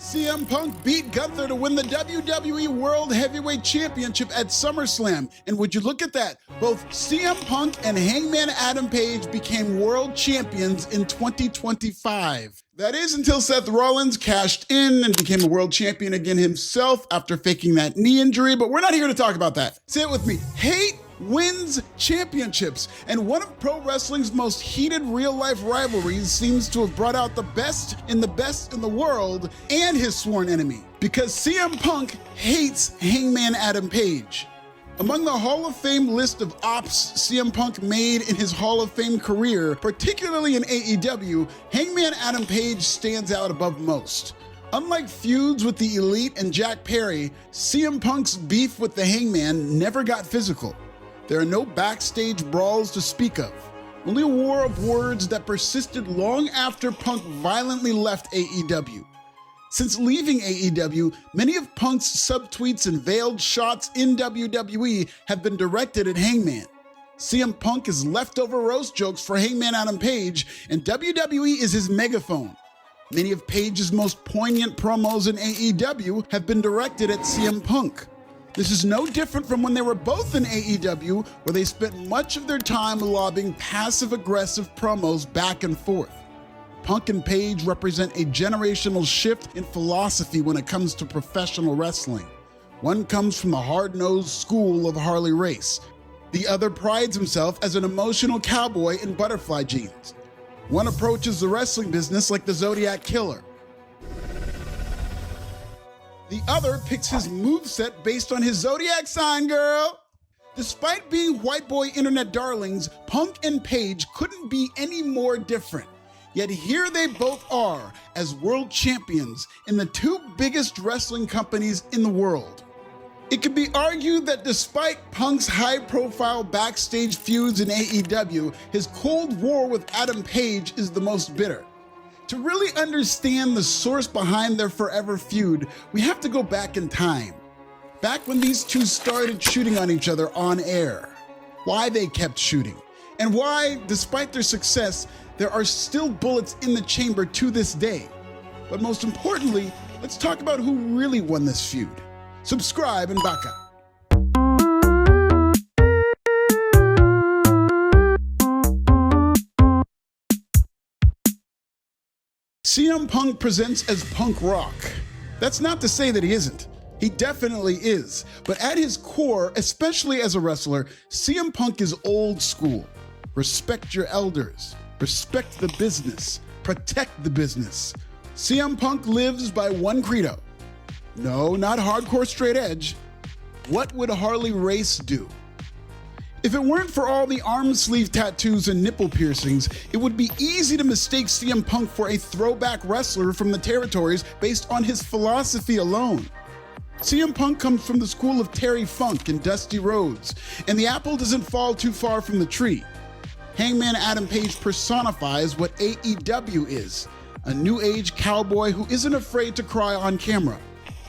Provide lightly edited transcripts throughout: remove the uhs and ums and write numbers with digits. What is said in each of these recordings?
CM Punk beat Gunther to win the WWE World Heavyweight Championship at SummerSlam. And would you look at that? Both CM Punk and Hangman Adam Page became world champions in 2025. That is until Seth Rollins cashed in and became a world champion again himself after faking that knee injury, but we're not here to talk about that. Say it with me. Hate wins championships, and one of pro wrestling's most heated real-life rivalries seems to have brought out the best in the world and his sworn enemy, because CM Punk hates Hangman Adam Page. Among the Hall of Fame list of ops CM Punk made in his Hall of Fame career, particularly in AEW, Hangman Adam Page stands out above most. Unlike feuds with the Elite and Jack Perry, CM Punk's beef with the Hangman never got physical. There are no backstage brawls to speak of, only a war of words that persisted long after Punk violently left AEW. Since leaving AEW, many of Punk's subtweets and veiled shots in WWE have been directed at Hangman. CM Punk is leftover roast jokes for Hangman Adam Page, and WWE is his megaphone. Many of Page's most poignant promos in AEW have been directed at CM Punk. This is no different from when they were both in AEW, where they spent much of their time lobbing passive-aggressive promos back and forth. Punk and Page represent a generational shift in philosophy when it comes to professional wrestling. One comes from the hard-nosed school of Harley Race. The other prides himself as an emotional cowboy in butterfly jeans. One approaches the wrestling business like the Zodiac Killer. The other picks his moveset based on his zodiac sign, girl. Despite being white boy internet darlings, Punk and Page couldn't be any more different. Yet here they both are as world champions in the two biggest wrestling companies in the world. It could be argued that despite Punk's high-profile backstage feuds in AEW, his Cold War with Adam Page is the most bitter. To really understand the source behind their forever feud, we have to go back in time. Back when these two started shooting on each other on air. Why they kept shooting. And why, despite their success, there are still bullets in the chamber to this day. But most importantly, let's talk about who really won this feud. Subscribe and baka. CM Punk presents as punk rock. That's not to say that he isn't. He definitely is. But at his core, especially as a wrestler, CM Punk is old school. Respect your elders. Respect the business. Protect the business. CM Punk lives by one credo. No, not hardcore straight edge. What would Harley Race do? If it weren't for all the arm sleeve tattoos and nipple piercings, it would be easy to mistake CM Punk for a throwback wrestler from the territories based on his philosophy alone. CM Punk comes from the school of Terry Funk and Dusty Rhodes, and the apple doesn't fall too far from the tree. Hangman Adam Page personifies what AEW is, a new age cowboy who isn't afraid to cry on camera,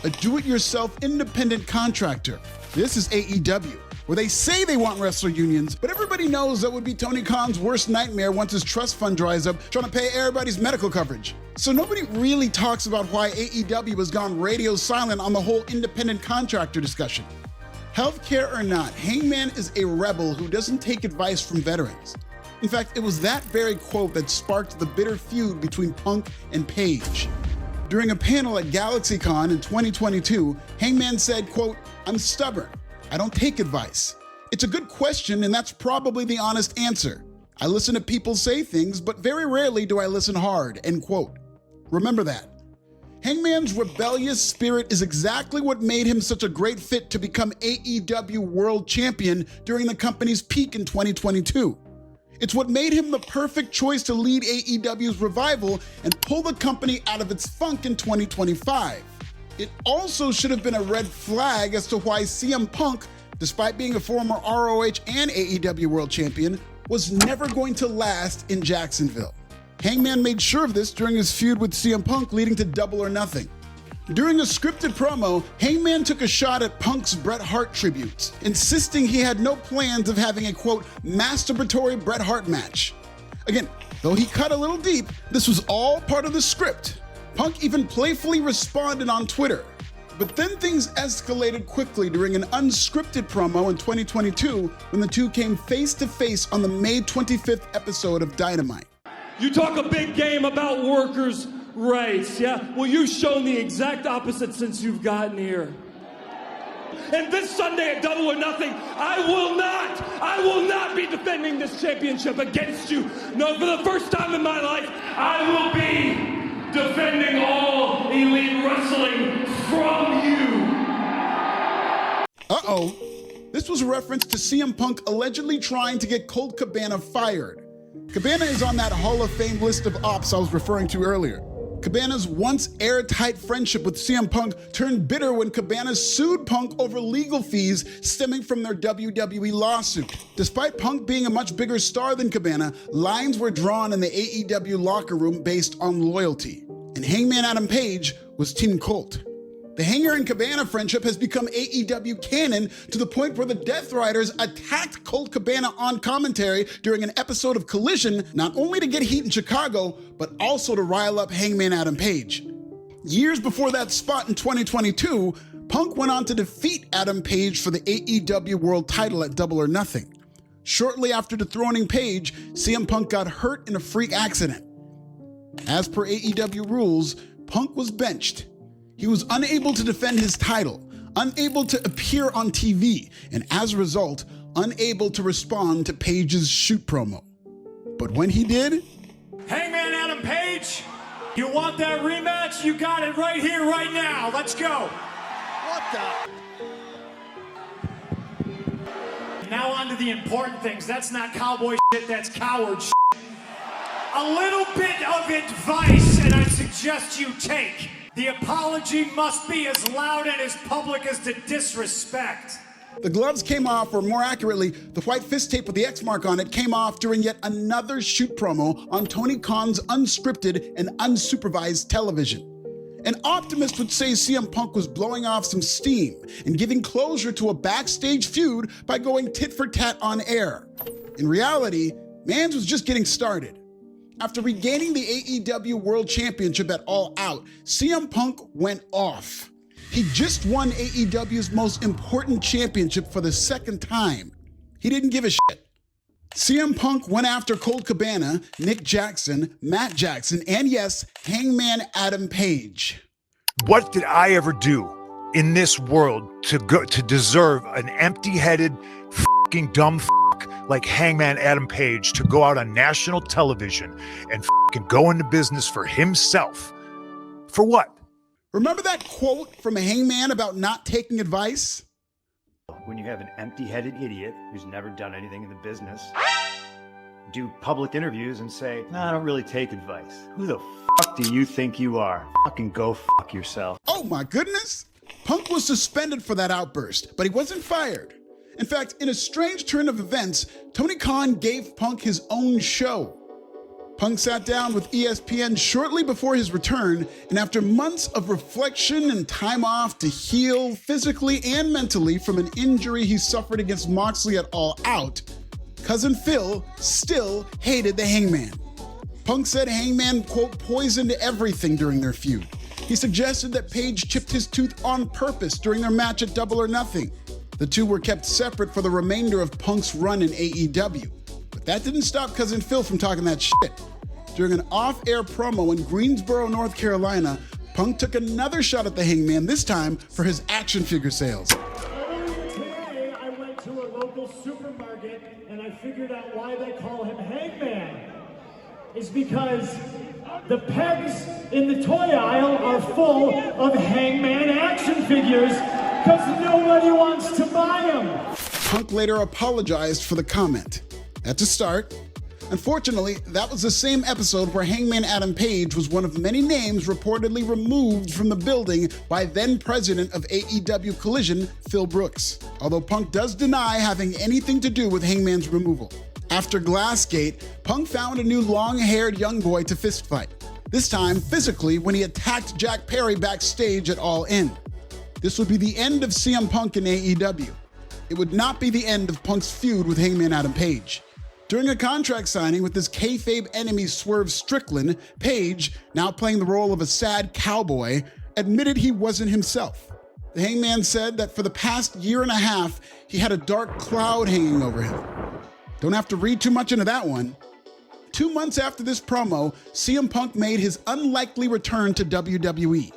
a do-it-yourself independent contractor. This is AEW, where they say they want wrestler unions, but everybody knows that would be Tony Khan's worst nightmare once his trust fund dries up trying to pay everybody's medical coverage. So nobody really talks about why AEW has gone radio silent on the whole independent contractor discussion. Healthcare or not, Hangman is a rebel who doesn't take advice from veterans. In fact, it was that very quote that sparked the bitter feud between Punk and Page. During a panel at GalaxyCon in 2022, Hangman said, quote, "I'm stubborn. I don't take advice. It's a good question, and that's probably the honest answer. I listen to people say things, but very rarely do I listen hard," end quote. Remember that. Hangman's rebellious spirit is exactly what made him such a great fit to become AEW World Champion during the company's peak in 2022. It's what made him the perfect choice to lead AEW's revival and pull the company out of its funk in 2025. It also should have been a red flag as to why CM Punk, despite being a former ROH and AEW World Champion, was never going to last in Jacksonville. Hangman made sure of this during his feud with CM Punk, leading to Double or Nothing. During a scripted promo, Hangman took a shot at Punk's Bret Hart tributes, insisting he had no plans of having a, quote, masturbatory Bret Hart match. Again, though he cut a little deep, this was all part of the script. Punk even playfully responded on Twitter. But then things escalated quickly during an unscripted promo in 2022 when the two came face to face on the May 25th episode of Dynamite. You talk a big game about workers' rights, yeah? Well, you've shown the exact opposite since you've gotten here. And this Sunday at Double or Nothing, I will not be defending this championship against you. No, for the first time in my life, I will be defending all elite wrestling from you. Uh-oh. This was a reference to CM Punk allegedly trying to get Colt Cabana fired. Cabana is on that Hall of Fame list of ops I was referring to earlier. Cabana's once airtight friendship with CM Punk turned bitter when Cabana sued Punk over legal fees stemming from their WWE lawsuit. Despite Punk being a much bigger star than Cabana, lines were drawn in the AEW locker room based on loyalty. And Hangman Adam Page was Team Colt. The Hanger and Cabana friendship has become AEW canon to the point where the Death Riders attacked Colt Cabana on commentary during an episode of Collision, not only to get heat in Chicago, but also to rile up Hangman Adam Page. Years before that spot in 2022, Punk went on to defeat Adam Page for the AEW World title at Double or Nothing. Shortly after dethroning Page, CM Punk got hurt in a freak accident. As per AEW rules, Punk was benched. He was unable to defend his title, unable to appear on TV, and as a result, unable to respond to Page's shoot promo. But when he did... Hangman Adam Page, you want that rematch? You got it right here, right now. Let's go. What the? Now on to the important things. That's not cowboy shit, that's coward shit. A little bit of advice, and I suggest you take. The apology must be as loud and as public as the disrespect. The gloves came off, or more accurately, the white fist tape with the X mark on it came off during yet another shoot promo on Tony Khan's unscripted and unsupervised television. An optimist would say CM Punk was blowing off some steam and giving closure to a backstage feud by going tit for tat on air. In reality, Mans was just getting started. After regaining the AEW World Championship at All Out, CM Punk went off. He just won AEW's most important championship for the second time. He didn't give a shit. CM Punk went after Colt Cabana, Nick Jackson, Matt Jackson, and yes, Hangman Adam Page. What did I ever do in this world to deserve an empty-headed, fucking dumb like Hangman Adam Page to go out on national television and fucking go into business for himself? For what? Remember that quote from Hangman about not taking advice? When you have an empty-headed idiot who's never done anything in the business do public interviews and say, "No, I don't really take advice." Who the fuck do you think you are? Fucking go fuck yourself. Oh my goodness! Punk was suspended for that outburst, but he wasn't fired. In fact, in a strange turn of events, Tony Khan gave Punk his own show. Punk sat down with ESPN shortly before his return, and after months of reflection and time off to heal physically and mentally from an injury he suffered against Moxley at All Out, Cousin Phil still hated the Hangman. Punk said Hangman, quote, poisoned everything during their feud. He suggested that Page chipped his tooth on purpose during their match at Double or Nothing. The two were kept separate for the remainder of Punk's run in AEW. But that didn't stop Cousin Phil from talking that shit. During an off-air promo in Greensboro, North Carolina, Punk took another shot at the Hangman, this time for his action figure sales. Earlier today, I went to a local supermarket and I figured out why they call him Hangman. It's because the pegs in the toy aisle are full of Hangman action figures because nobody wants to buy them. Punk later apologized for the comment. That's a start. Unfortunately, that was the same episode where Hangman Adam Page was one of many names reportedly removed from the building by then-president of AEW Collision, Phil Brooks, although Punk does deny having anything to do with Hangman's removal. After Glassgate, Punk found a new long-haired young boy to fistfight, this time physically when he attacked Jack Perry backstage at All In. This would be the end of CM Punk in AEW. It would not be the end of Punk's feud with Hangman Adam Page. During a contract signing with his kayfabe enemy Swerve Strickland, Page, now playing the role of a sad cowboy, admitted he wasn't himself. The Hangman said that for the past year and a half, he had a dark cloud hanging over him. Don't have to read too much into that one. 2 months after this promo, CM Punk made his unlikely return to WWE.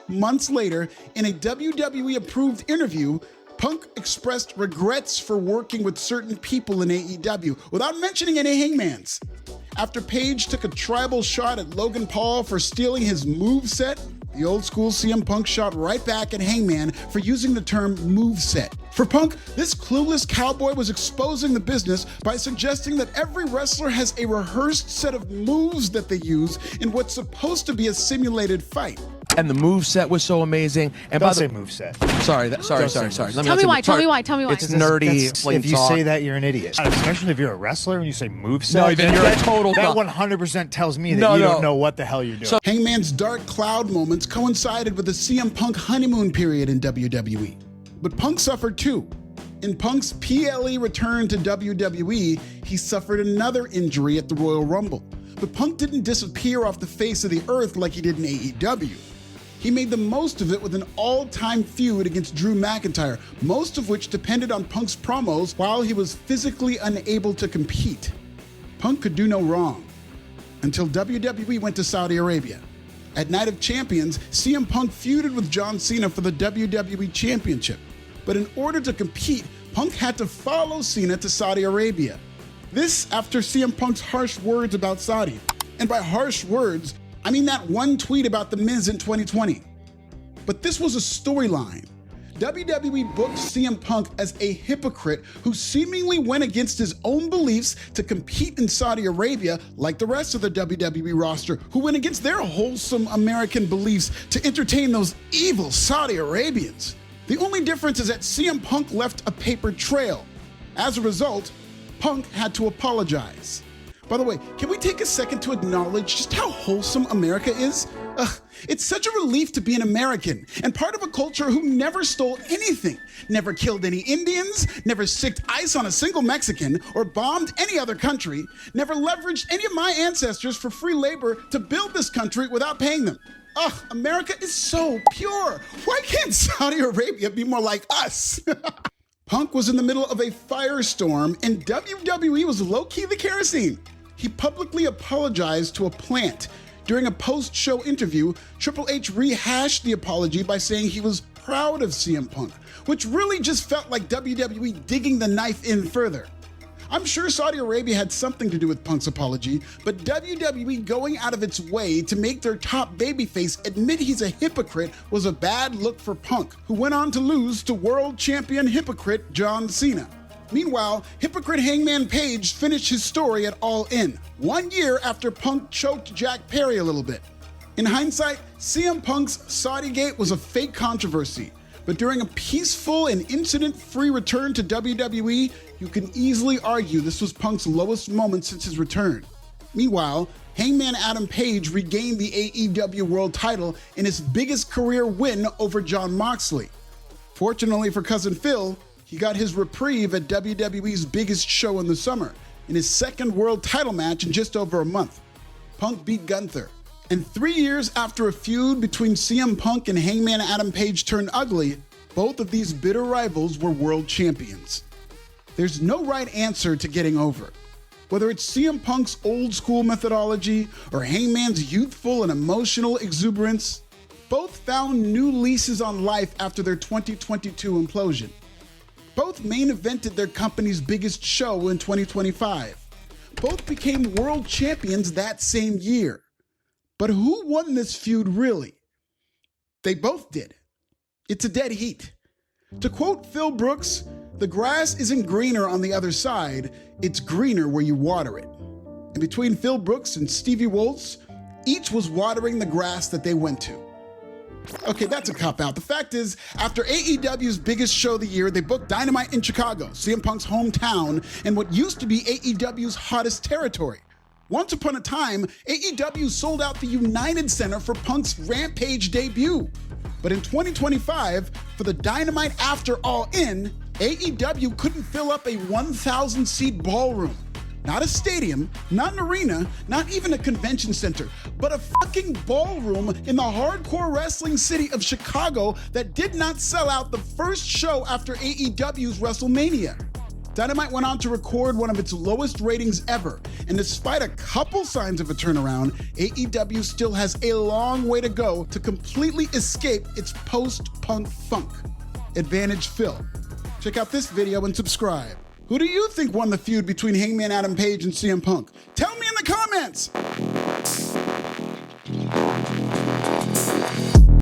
Months later, in a WWE-approved interview, Punk expressed regrets for working with certain people in AEW without mentioning any Hangmans. After Page took a tribal shot at Logan Paul for stealing his moveset, the old school CM Punk shot right back at Hangman for using the term moveset. For Punk, this clueless cowboy was exposing the business by suggesting that every wrestler has a rehearsed set of moves that they use in what's supposed to be a simulated fight. And the moveset was so amazing. And Don't say moveset. Sorry. Tell me why. Tell me why. It's nerdy. If you say that, you're an idiot. Especially if you're a wrestler and you say moveset. No, then you're a total. That 100% tells me that you don't know what the hell you're doing. So, Hangman's dark cloud moments coincided with the CM Punk honeymoon period in WWE. But Punk suffered too. In Punk's PLE return to WWE, he suffered another injury at the Royal Rumble. But Punk didn't disappear off the face of the earth like he did in AEW. He made the most of it with an all-time feud against Drew McIntyre, most of which depended on Punk's promos while he was physically unable to compete. Punk could do no wrong, until WWE went to Saudi Arabia. At Night of Champions, CM Punk feuded with John Cena for the WWE Championship. But in order to compete, Punk had to follow Cena to Saudi Arabia. This after CM Punk's harsh words about Saudi. And by harsh words, I mean that one tweet about The Miz in 2020. But this was a storyline. WWE booked CM Punk as a hypocrite who seemingly went against his own beliefs to compete in Saudi Arabia like the rest of the WWE roster, who went against their wholesome American beliefs to entertain those evil Saudi Arabians. The only difference is that CM Punk left a paper trail. As a result, Punk had to apologize. By the way, can we take a second to acknowledge just how wholesome America is? It's such a relief to be an American and part of a culture who never stole anything, never killed any Indians, never sicked ice on a single Mexican or bombed any other country, never leveraged any of my ancestors for free labor to build this country without paying them. America is so pure. Why can't Saudi Arabia be more like us? Punk was in the middle of a firestorm and WWE was low-key the kerosene. He publicly apologized to a plant. During a post-show interview, Triple H rehashed the apology by saying he was proud of CM Punk, which really just felt like WWE digging the knife in further. I'm sure Saudi Arabia had something to do with Punk's apology, but WWE going out of its way to make their top babyface admit he's a hypocrite was a bad look for Punk, who went on to lose to world champion hypocrite John Cena. Meanwhile, hypocrite Hangman Page finished his story at All In, 1 year after Punk choked Jack Perry a little bit. In hindsight, CM Punk's Saudi-gate was a fake controversy, but during a peaceful and incident-free return to WWE, you can easily argue this was Punk's lowest moment since his return. Meanwhile, Hangman Adam Page regained the AEW World title in his biggest career win over Jon Moxley. Fortunately for Cousin Phil, he got his reprieve at WWE's biggest show in the summer, in his second world title match in just over a month. Punk beat Gunther. And 3 years after a feud between CM Punk and Hangman Adam Page turned ugly, both of these bitter rivals were world champions. There's no right answer to getting over. Whether it's CM Punk's old school methodology or Hangman's youthful and emotional exuberance, both found new leases on life after their 2022 implosion. Both main evented their company's biggest show in 2025. Both became world champions that same year. But who won this feud really? They both did. It's a dead heat. To quote Phil Brooks, "The grass isn't greener on the other side, it's greener where you water it." And between Phil Brooks and Stevie Woltz, each was watering the grass that they went to. Okay, that's a cop-out. The fact is, after AEW's biggest show of the year, they booked Dynamite in Chicago, CM Punk's hometown, and what used to be AEW's hottest territory. Once upon a time, AEW sold out the United Center for Punk's Rampage debut. But in 2025, for the Dynamite after All In, AEW couldn't fill up a 1,000-seat ballroom. Not a stadium, not an arena, not even a convention center, but a fucking ballroom in the hardcore wrestling city of Chicago that did not sell out the first show after AEW's WrestleMania. Dynamite went on to record one of its lowest ratings ever, and despite a couple signs of a turnaround, AEW still has a long way to go to completely escape its post-punk funk. Advantage Phil. Check out this video and subscribe. Who do you think won the feud between Hangman Adam Page and CM Punk? Tell me in the comments!